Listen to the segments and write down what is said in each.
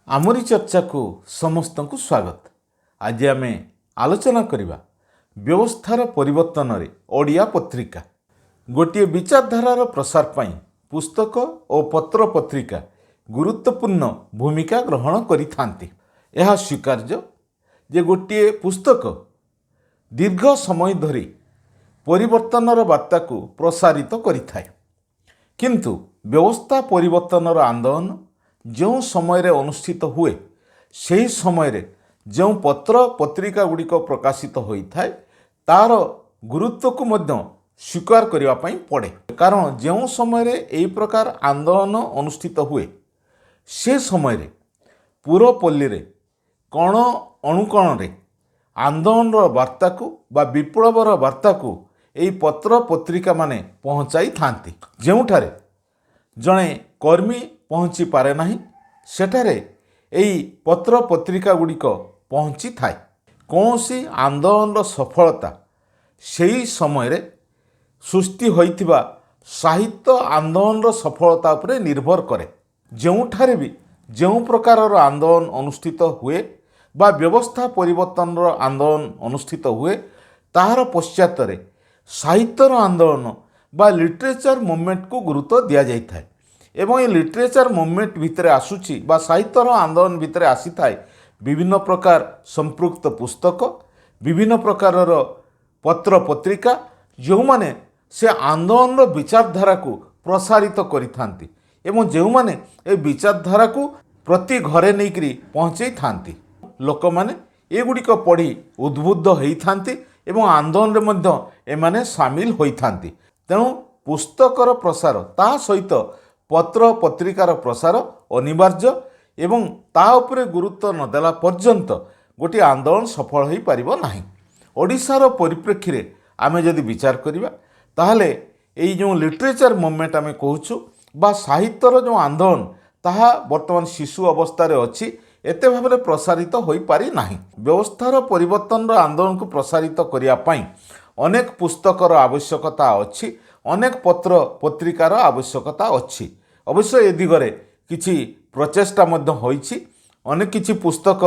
आमरी चर्चा को समस्त को स्वागत। आज आम आलोचना करवा व्यवस्थार परिवर्तन रे ओडिया पत्रिका गोटे विचारधारार प्रसार पाई पुस्तक और पत्र पत्रिका गुरुत्वपूर्ण भूमिका ग्रहण करिथांती। यह स्वीकार्य जे गोटे पुस्तक दीर्घ समय धरी परिवर्तनर वार्ता को प्रसारित करिथाए, किंतु व्यवस्था परिवर्तनर आंदोलन जो समय अनुष्ठित हुए से समय जो पत्र पत्रिका गुड़िक प्रकाशित होता है तार गुरुत्व को मध्य स्वीकार करने पड़े। कारण जो समय यही प्रकार आंदोलन अनुष्ठित हुए से समय पूरपल्ली रे कण अणुकण रे आंदोलन वार्ता को बा विप्लवर वार्ता को यही पत्र पत्रिका माने पहुँचाई थांती। जोठारे जड़े कर्मी पहुँची पारे नहीं सेठारे यही पत्र पत्रिका गुड़िक पहुँची थाए। कौन सी आंदोलन सफलता सही समय सृष्टि होइथिबा साहित्य आंदोलन सफलता उपरे निर्भर करे। जोठारे भी जो प्रकार आंदोलन अनुष्ठित हुए बा व्यवस्था परिवर्तन आंदोलन अनुष्ठित हुए ताहार पश्चात साहित्यर आंदोलन बा लिटरेचर मूवमेंट को गुरुत्व दि जाए एवं ये लिटरेचर मूवमेंट भितर आसूची बा साहित्यर आंदोलन भितर आसी थाए विभिन्न प्रकार संपृक्त पुस्तक विभिन्न प्रकार पत्र पत्रिका जो माने से आंदोलन विचारधारा को प्रसारित करिथांती एवं जो माने ए विचारधारा को प्रति घरे नहींकरी पहुँचे थांती। लोक माने एगुड़िक पढ़ी उद्बुद्ध होइथांती एवं आंदोलन मध्य एमाने सामिल होइथांती। तेणु पुस्तकर प्रसार ता सहित पत्र पत्रिकार प्रसार अनिवार्य एवं ता उपरे गुरुत्व नदेला पर्यंत गोटे आंदोलन सफल हो पारिबो नाही। ओडिशार परिप्रेक्षी रे आमे जदि विचार करिबा ताहले एई जो लिटरेचर मूवमेंट आमे कहूछु बा साहित्यर जो आंदोलन ताहा वर्तमान शिशु अवस्था रे अछि एते भाबरे प्रसारित होई पारि नाही। व्यवस्थार परिवर्तन आंदोलन को प्रसारित करिया पई अनेक पुस्तकर आवश्यकता अछि, अनेक पत्र पत्रिकार आवश्यकता अछि। अवश्य ए दिगरे किछि प्रचेष्टा मध्य होइछि, अनेक किछि पुस्तक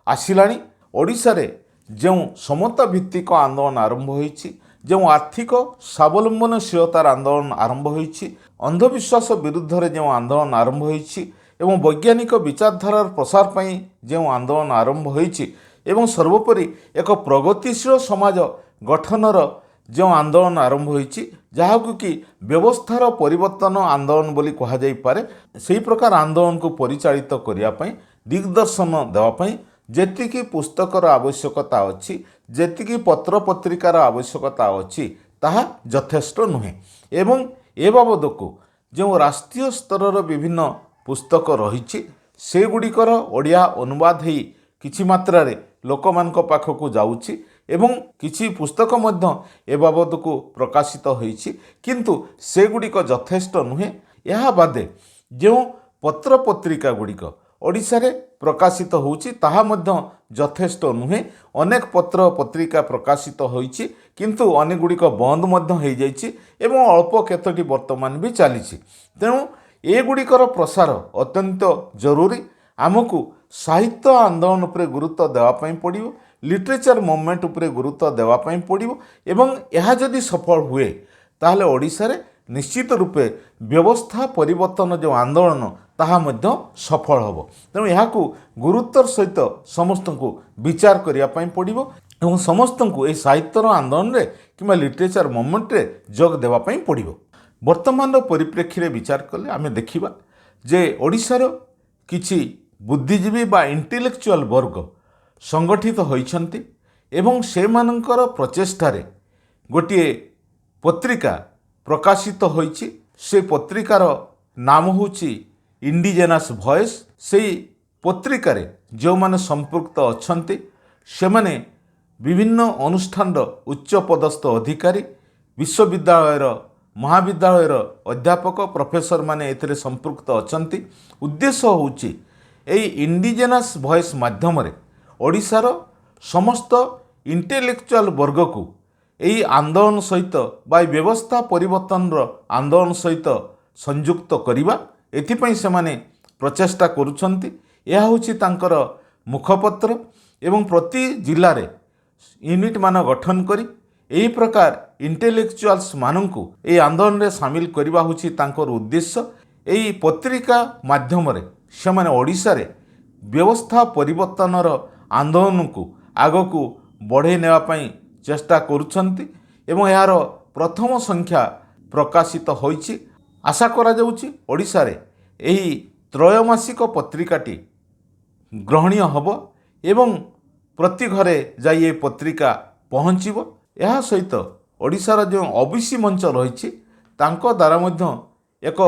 आसिलाणी। ओडिशा रे जो समता भित्तिक आंदोलन आरंभ होइछि, जो आर्थिक स्वावलंबनशीलतार आंदोलन आरंभ होइछि, अंधविश्वास विरुद्ध रे जो आंदोलन आरंभ होइछि एवं वैज्ञानिक विचारधारार प्रसार पाई जो आंदोलन आरंभ होइछि एवं सर्वोपरि एक प्रगतिशील समाज गठनर जो आंदोलन आरंभ होइछि जहाकु कि व्यवस्थार परिवर्तन आंदोलन बोली कहा जाई पारे। सेही प्रकार आंदोलन को परिचालित करिया पई दिग्दर्शन देवा पई जेतिकी पुस्तकर आवश्यकता अछि, जेतिकी पत्र पत्रिकार आवश्यकता अछि ताहा यथेष्ट नुहे। एवं ए बाबदको जो राष्ट्रीय स्तर विभिन्न पुस्तक रही से गुड़िकर ओडिया अनुवाद ही किछि मात्रा रे लोकमानक पाखकु जाउछि एवं किछि पुस्तक मध्य ए बाबद को प्रकाशित होइछि, किंतु से गुड़िक यथेष्ट नुहे। यह बादे जो पत्र पत्रिका गुड़िक ओडिशा रे प्रकाशित होउछि ताहा मध्य यथेष्ट नुहे। अनेक पत्र पत्रिका प्रकाशित होइछि किंतु अनेक गुड़िक बंद मध्य हो जाइछि एवं अल्प केतोटी वर्तमान भी चलीछि। तेणु एगुड़िकर प्रसार अत्यंत जरूरी। आमको साहित्य आंदोलन उपरे गुरुत्व देवाई पड़ो, लिटरेचर मूवमेंट उपरे गुरुत्व देवाई पड़ो एवं यह जदि सफल हुए ताहले ओडिशा रे निश्चित रूपे व्यवस्था परिवर्तन जो आंदोलन ताहा मध्य सफल होबो। तेणु यहाकू गुरुत्वर सहित समस्त को विचार करिया पड़ो एवं समस्त को साहित्यर आंदोलन रे किंबा लिटरेचर मूवमेंट रे जोग देवाई पड़ो। वर्तमान परिप्रेक्षी रे विचार कले आमे देखिबा जे ओडिशार किछि बुद्धिजीवी बा इंटेलेक्चुअल वर्ग संगठित होइछन्ति एवं से मानकर प्रचेष्टारे गोटिए पत्रिका प्रकाशित होइछि। से पत्रिकार नाम होछि इंडिजेनस वॉइस। सेई पत्रिकारे जो माने संपृक्त अछन्ति से माने विभिन्न अनुष्ठान उच्च पदस्थ अधिकारी, विश्वविद्यालयर महाविद्यालयर अध्यापक प्रोफेसर माने एथिरे संपृक्त अछन्ति। उद्देश्य होछि एई इंडिजेनस वॉइस माध्यम रे ओडिशार समस्त इंटेलेक्चुअल वर्ग को एई आंदोलन सहित बा व्यवस्था परिवर्तन आंदोलन सहित संयुक्त करिबा एथिपई से माने प्रचेष्टा करुछन्ति ଏହା ହେଉଛି ତାଙ୍କର ମୁଖପତ୍ର ଏବଂ ପ୍ରତି ଜିଲ୍ଲାରେ ୟୁନିଟ୍ ମାନ ଗଠନ କରି ଏହି ପ୍ରକାର ଇଣ୍ଟେଲେକ୍ଚୁଆଲ୍ସ ମାନଙ୍କୁ ଏହି ଆନ୍ଦୋଳନରେ ସାମିଲ କରିବା ହେଉଛି ତାଙ୍କର ଉଦ୍ଦେଶ୍ୟ। ଏହି ପତ୍ରିକା ମାଧ୍ୟମରେ ସେମାନେ ଓଡ଼ିଶାରେ ବ୍ୟବସ୍ଥା ପରିବର୍ତ୍ତନର ଆନ୍ଦୋଳନକୁ ଆଗକୁ ବଢ଼େଇ ନେବା ପାଇଁ ଚେଷ୍ଟା କରୁଛନ୍ତି ଏବଂ ଏହାର ପ୍ରଥମ ସଂଖ୍ୟା ପ୍ରକାଶିତ ହୋଇଛି। ଆଶା କରାଯାଉଛି ଓଡ଼ିଶାରେ ଏହି ତ୍ରୟମାସିକ ପତ୍ରିକାଟି ଗ୍ରହଣୀୟ ହେବ ଏବଂ ପ୍ରତି ଘରେ ଯାଇ ଏ ପତ୍ରିକା ପହଞ୍ଚିବ। ଏହା ସହିତ ଓଡ଼ିଶାର ଯେଉଁ ଓବିସି ମଞ୍ଚ ରହିଛି ତାଙ୍କ ଦ୍ୱାରା ମଧ୍ୟ ଏକ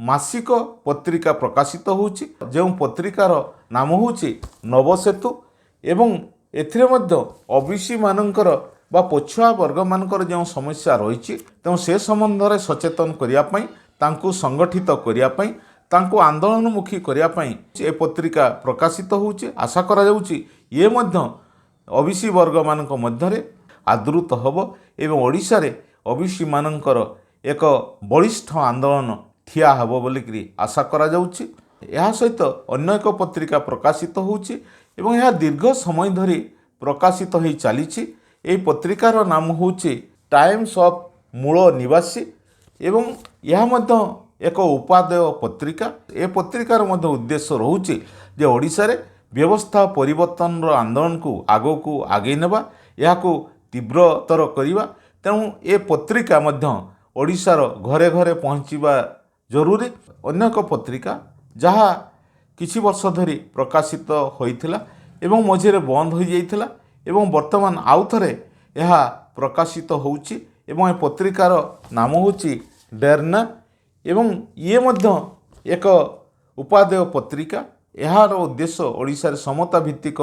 ମାସିକ ପତ୍ରିକା ପ୍ରକାଶିତ ହେଉଛି, ଯେଉଁ ପତ୍ରିକାର ନାମ ହେଉଛି ନବସେତୁ ଏବଂ ଏଥିରେ ମଧ୍ୟ ଓବିସି ମାନଙ୍କର ବା ପଛୁଆ ବର୍ଗମାନଙ୍କର ଯେଉଁ ସମସ୍ୟା ରହିଛି ତେଣୁ ସେ ସମ୍ବନ୍ଧରେ ସଚେତନ କରିବା ପାଇଁ, ତାଙ୍କୁ ସଂଗଠିତ କରିବା ପାଇଁ, ତାଙ୍କୁ ଆନ୍ଦୋଳନମୁଖୀ କରିବା ପାଇଁ ଏ ପତ୍ରିକା ପ୍ରକାଶିତ ହେଉଛି। ଆଶା କରାଯାଉଛି ଇଏ ମଧ୍ୟ ଓବିସି ବର୍ଗମାନଙ୍କ ମଧ୍ୟରେ ଆଦୃତ ହେବ ଏବଂ ଓଡ଼ିଶାରେ ଓବିସି ମାନଙ୍କର ଏକ ବଳିଷ୍ଠ ଆନ୍ଦୋଳନ ଠିଆ ହେବ ବୋଲିକିରି ଆଶା କରାଯାଉଛି। ଏହା ସହିତ ଅନ୍ୟ ଏକ ପତ୍ରିକା ପ୍ରକାଶିତ ହେଉଛି ଏବଂ ଏହା ଦୀର୍ଘ ସମୟ ଧରି ପ୍ରକାଶିତ ହୋଇ ଚାଲିଛି। ଏହି ପତ୍ରିକାର ନାମ ହେଉଛି ଟାଇମ୍ସ ଅଫ୍ ମୂଳ ନିବାସୀ ଏବଂ ଏହା ମଧ୍ୟ ଏକ ଉପାଦେୟ ପତ୍ରିକା। ଏ ପତ୍ରିକାର ମଧ୍ୟ ଉଦ୍ଦେଶ୍ୟ ରହୁଛି ଯେ ଓଡ଼ିଶାରେ ବ୍ୟବସ୍ଥା ପରିବର୍ତ୍ତନର ଆନ୍ଦୋଳନକୁ ଆଗକୁ ଆଗେଇ ନେବା, ଏହାକୁ ତୀବ୍ରତର କରିବା। ତେଣୁ ଏ ପତ୍ରିକା ମଧ୍ୟ ଓଡ଼ିଶାର ଘରେ ଘରେ ପହଞ୍ଚିବା ଜରୁରୀ। ଅନ୍ୟ ଏକ ପତ୍ରିକା ଯାହା କିଛି ବର୍ଷ ଧରି ପ୍ରକାଶିତ ହୋଇଥିଲା ଏବଂ ମଝିରେ ବନ୍ଦ ହୋଇଯାଇଥିଲା ଏବଂ ବର୍ତ୍ତମାନ ଆଉଥରେ ଏହା ପ୍ରକାଶିତ ହେଉଛି ଏବଂ ଏ ପତ୍ରିକାର ନାମ ହେଉଛି ଡେର୍ନା ଏବଂ ଇଏ ମଧ୍ୟ ଏକ ଉପାଦେୟ ପତ୍ରିକା। ଏହାର ଉଦ୍ଦେଶ୍ୟ ଓଡ଼ିଶାରେ ସମତା ଭିତ୍ତିକ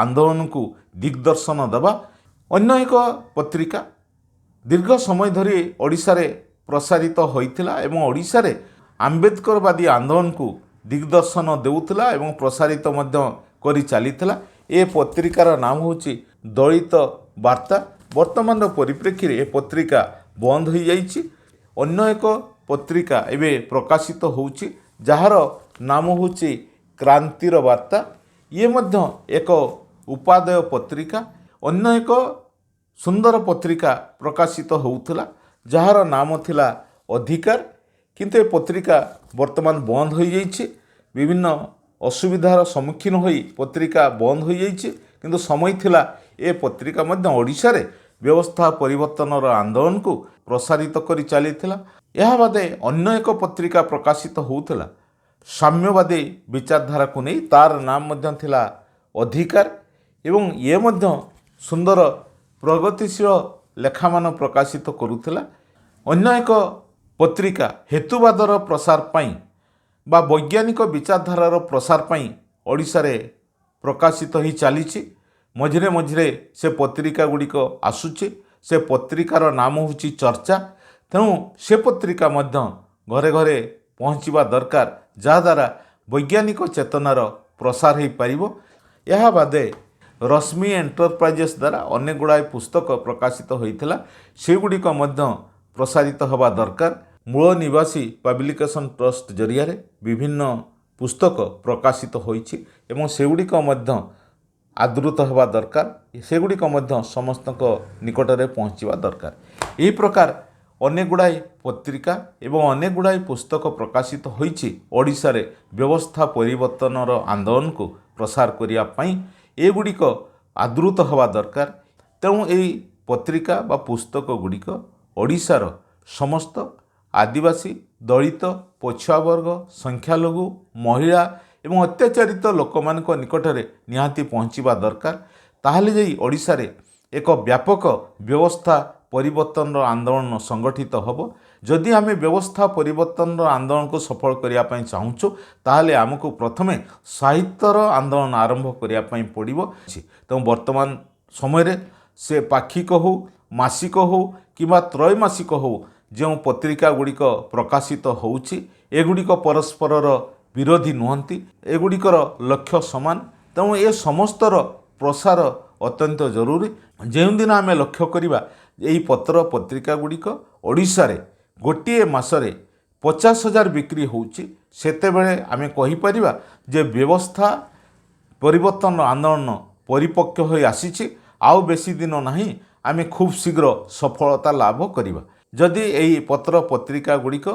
ଆନ୍ଦୋଳନକୁ ଦିଗ୍ଦର୍ଶନ ଦେବା। ଅନ୍ୟ ଏକ ପତ୍ରିକା ଦୀର୍ଘ ସମୟ ଧରି ଓଡ଼ିଶାରେ ପ୍ରସାରିତ ହୋଇଥିଲା ଏବଂ ଓଡ଼ିଶାରେ ଆମ୍ବେଦକରବାଦୀ ଆନ୍ଦୋଳନକୁ ଦିଗ୍ଦର୍ଶନ ଦେଉଥିଲା ଏବଂ ପ୍ରସାରିତ ମଧ୍ୟ କରି ଚାଲିଥିଲା। ଏ ପତ୍ରିକାର ନାମ ହେଉଛି ଦଳିତ ବାର୍ତ୍ତା। ବର୍ତ୍ତମାନର ପରିପ୍ରେକ୍ଷୀରେ ଏ ପତ୍ରିକା ବନ୍ଦ ହୋଇଯାଇଛି। ଅନ୍ୟ ଏକ ପତ୍ରିକା ଏବେ ପ୍ରକାଶିତ ହେଉଛି ଯାହାର ନାମ ହେଉଛି କ୍ରାନ୍ତିର ବାର୍ତ୍ତା। ଇଏ ମଧ୍ୟ ଏକ ଉପାଦେୟ ପତ୍ରିକା। ଅନ୍ୟ ଏକ ସୁନ୍ଦର ପତ୍ରିକା ପ୍ରକାଶିତ ହେଉଥିଲା ଯାହାର ନାମ ଥିଲା ଅଧିକାର, କିନ୍ତୁ ଏ ପତ୍ରିକା ବର୍ତ୍ତମାନ ବନ୍ଦ ହୋଇଯାଇଛି। ବିଭିନ୍ନ ଅସୁବିଧାର ସମ୍ମୁଖୀନ ହୋଇ ପତ୍ରିକା ବନ୍ଦ ହୋଇଯାଇଛି, କିନ୍ତୁ ସମୟ ଥିଲା ଏ ପତ୍ରିକା ମଧ୍ୟ ଓଡ଼ିଶାରେ ବ୍ୟବସ୍ଥା ପରିବର୍ତ୍ତନର ଆନ୍ଦୋଳନକୁ ପ୍ରସାରିତ କରି ଚାଲିଥିଲା। ଏହା ବାଦେ ଅନ୍ୟ ଏକ ପତ୍ରିକା ପ୍ରକାଶିତ ହେଉଥିଲା ସାମ୍ୟବାଦୀ ବିଚାରଧାରାକୁ ନେଇ, ତାର ନାମ ମଧ୍ୟ ଥିଲା ଅଧିକାର ଏବଂ ଇଏ ମଧ୍ୟ ସୁନ୍ଦର ପ୍ରଗତିଶୀଳ ଲେଖାମାନ ପ୍ରକାଶିତ କରୁଥିଲା। ଅନ୍ୟ ଏକ ପତ୍ରିକା ହେତୁବାଦର ପ୍ରସାର ପାଇଁ ବା ବୈଜ୍ଞାନିକ ବିଚାରଧାରାର ପ୍ରସାର ପାଇଁ ଓଡ଼ିଶାରେ ପ୍ରକାଶିତ ହୋଇ ଚାଲିଛି। ମଝିରେ ମଝିରେ ସେ ପତ୍ରିକା ଗୁଡ଼ିକ ଆସୁଛି। ସେ ପତ୍ରିକାର ନାମ ହେଉଛି ଚର୍ଚ୍ଚା। ତେଣୁ ସେ ପତ୍ରିକା ମଧ୍ୟ ଘରେ ଘରେ ପହଞ୍ଚିବା ଦରକାର, ଯାହାଦ୍ୱାରା ବୈଜ୍ଞାନିକ ଚେତନାର ପ୍ରସାର ହୋଇପାରିବ। ଏହା ବାଦେ ରଶ୍ମି ଏଣ୍ଟରପ୍ରାଇଜେସ୍ ଦ୍ୱାରା ଅନେକ ଗୁଡ଼ାଏ ପୁସ୍ତକ ପ୍ରକାଶିତ ହୋଇଥିଲା, ସେଗୁଡ଼ିକ ମଧ୍ୟ ପ୍ରସାରିତ ହେବା ଦରକାର। ମୂଳ ନିବାସୀ ପବ୍ଲିକେସନ୍ ଟ୍ରଷ୍ଟ ଜରିଆରେ ବିଭିନ୍ନ ପୁସ୍ତକ ପ୍ରକାଶିତ ହୋଇଛି ଏବଂ ସେଗୁଡ଼ିକ ମଧ୍ୟ ଆଦୃତ ହେବା ଦରକାର। ସେଗୁଡ଼ିକ ମଧ୍ୟ ସମସ୍ତଙ୍କ ନିକଟରେ ପହଞ୍ଚିବା ଦରକାର। ଏହି ପ୍ରକାର ଅନେକ ଗୁଡ଼ାଏ ପତ୍ରିକା ଏବଂ ଅନେକ ଗୁଡ଼ାଏ ପୁସ୍ତକ ପ୍ରକାଶିତ ହୋଇଛି ଓଡ଼ିଶାରେ ବ୍ୟବସ୍ଥା ପରିବର୍ତ୍ତନର ଆନ୍ଦୋଳନକୁ ପ୍ରସାର କରିବା ପାଇଁ। ଏଗୁଡ଼ିକ ଆଦୃତ ହେବା ଦରକାର। ତେଣୁ ଏହି ପତ୍ରିକା ବା ପୁସ୍ତକ ଗୁଡ଼ିକ ଓଡ଼ିଶାର ସମସ୍ତ ଆଦିବାସୀ, ଦଳିତ, ପଛୁଆବର୍ଗ, ସଂଖ୍ୟାଲଘୁ, ମହିଳା ଏବଂ ଅତ୍ୟାଚାରିତ ଲୋକମାନଙ୍କ ନିକଟରେ ନିହାତି ପହଞ୍ଚିବା ଦରକାର। ତାହେଲେ ଯାଇ ଓଡ଼ିଶାରେ ଏକ ବ୍ୟାପକ ବ୍ୟବସ୍ଥା ପରିବର୍ତ୍ତନର ଆନ୍ଦୋଳନ ସଂଗଠିତ ହେବ। ଯଦି ଆମେ ବ୍ୟବସ୍ଥା ପରିବର୍ତ୍ତନର ଆନ୍ଦୋଳନକୁ ସଫଳ କରିବା ପାଇଁ ଚାହୁଁଛୁ ତାହେଲେ ଆମକୁ ପ୍ରଥମେ ସାହିତ୍ୟର ଆନ୍ଦୋଳନ ଆରମ୍ଭ କରିବା ପାଇଁ ପଡ଼ିବ। ତେଣୁ ବର୍ତ୍ତମାନ ସମୟରେ ସେ ପାକ୍ଷିକ ହେଉ, ମାସିକ ହେଉ କିମ୍ବା ତ୍ରୈମାସିକ ହେଉ, ଯେଉଁ ପତ୍ରିକା ଗୁଡ଼ିକ ପ୍ରକାଶିତ ହେଉଛି ଏଗୁଡ଼ିକ ପରସ୍ପରର ବିରୋଧୀ ନୁହନ୍ତି, ଏଗୁଡ଼ିକର ଲକ୍ଷ୍ୟ ସମାନ। ତେଣୁ ଏ ସମସ୍ତର ପ୍ରସାର ଅତ୍ୟନ୍ତ ଜରୁରୀ। ଯେଉଁଦିନ ଆମେ ଲକ୍ଷ୍ୟ କରିବା ଏହି ପତ୍ର ପତ୍ରିକା ଗୁଡ଼ିକ ଓଡ଼ିଶାରେ ଗୋଟିଏ ମାସରେ 50,000 ବିକ୍ରି ହେଉଛି, ସେତେବେଳେ ଆମେ କହିପାରିବା ଯେ ବ୍ୟବସ୍ଥା ପରିବର୍ତ୍ତନ ଆନ୍ଦୋଳନ ପରିପକ୍ୱ ହୋଇ ଆସିଛି। ଆଉ ବେଶୀ ଦିନ ନାହିଁ, ଆମେ ଖୁବ୍ ଶୀଘ୍ର ସଫଳତା ଲାଭ କରିବା। ଯଦି ଏହି ପତ୍ର ପତ୍ରିକା ଗୁଡ଼ିକ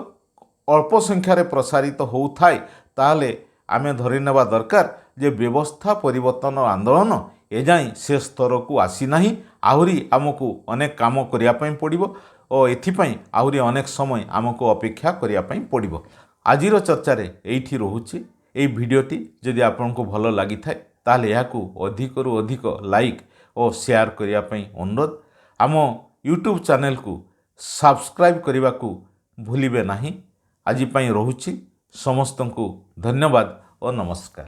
ଅଳ୍ପ ସଂଖ୍ୟାରେ ପ୍ରସାରିତ ହେଉଥାଏ, ତାହେଲେ ଆମେ ଧରିନେବା ଦରକାର ଯେ ବ୍ୟବସ୍ଥା ପରିବର୍ତ୍ତନ ଆନ୍ଦୋଳନ ଏଯାଏଁ ସେ ସ୍ତରକୁ ଆସିନାହିଁ। ଆହୁରି ଆମକୁ ଅନେକ କାମ କରିବା ପାଇଁ ପଡ଼ିବ ଓ ଏଥିପାଇଁ ଆହୁରି ଅନେକ ସମୟ ଆମକୁ ଅପେକ୍ଷା କରିବା ପାଇଁ ପଡ଼ିବ। ଆଜିର ଚର୍ଚ୍ଚାରେ ଏଇଠି ରହୁଛି। ଏହି ଭିଡ଼ିଓଟି ଯଦି ଆପଣଙ୍କୁ ଭଲ ଲାଗିଥାଏ ତାହେଲେ ଏହାକୁ ଅଧିକରୁ ଅଧିକ ଲାଇକ୍ ଓ ସେୟାର କରିବା ପାଇଁ ଅନୁରୋଧ। ଆମ ୟୁଟ୍ୟୁବ୍ ଚ୍ୟାନେଲକୁ ସବସ୍କ୍ରାଇବ୍ କରିବାକୁ ଭୁଲିବେ ନାହିଁ। ଆଜି ପାଇଁ ରହୁଛି। ସମସ୍ତଙ୍କୁ ଧନ୍ୟବାଦ ଓ ନମସ୍କାର।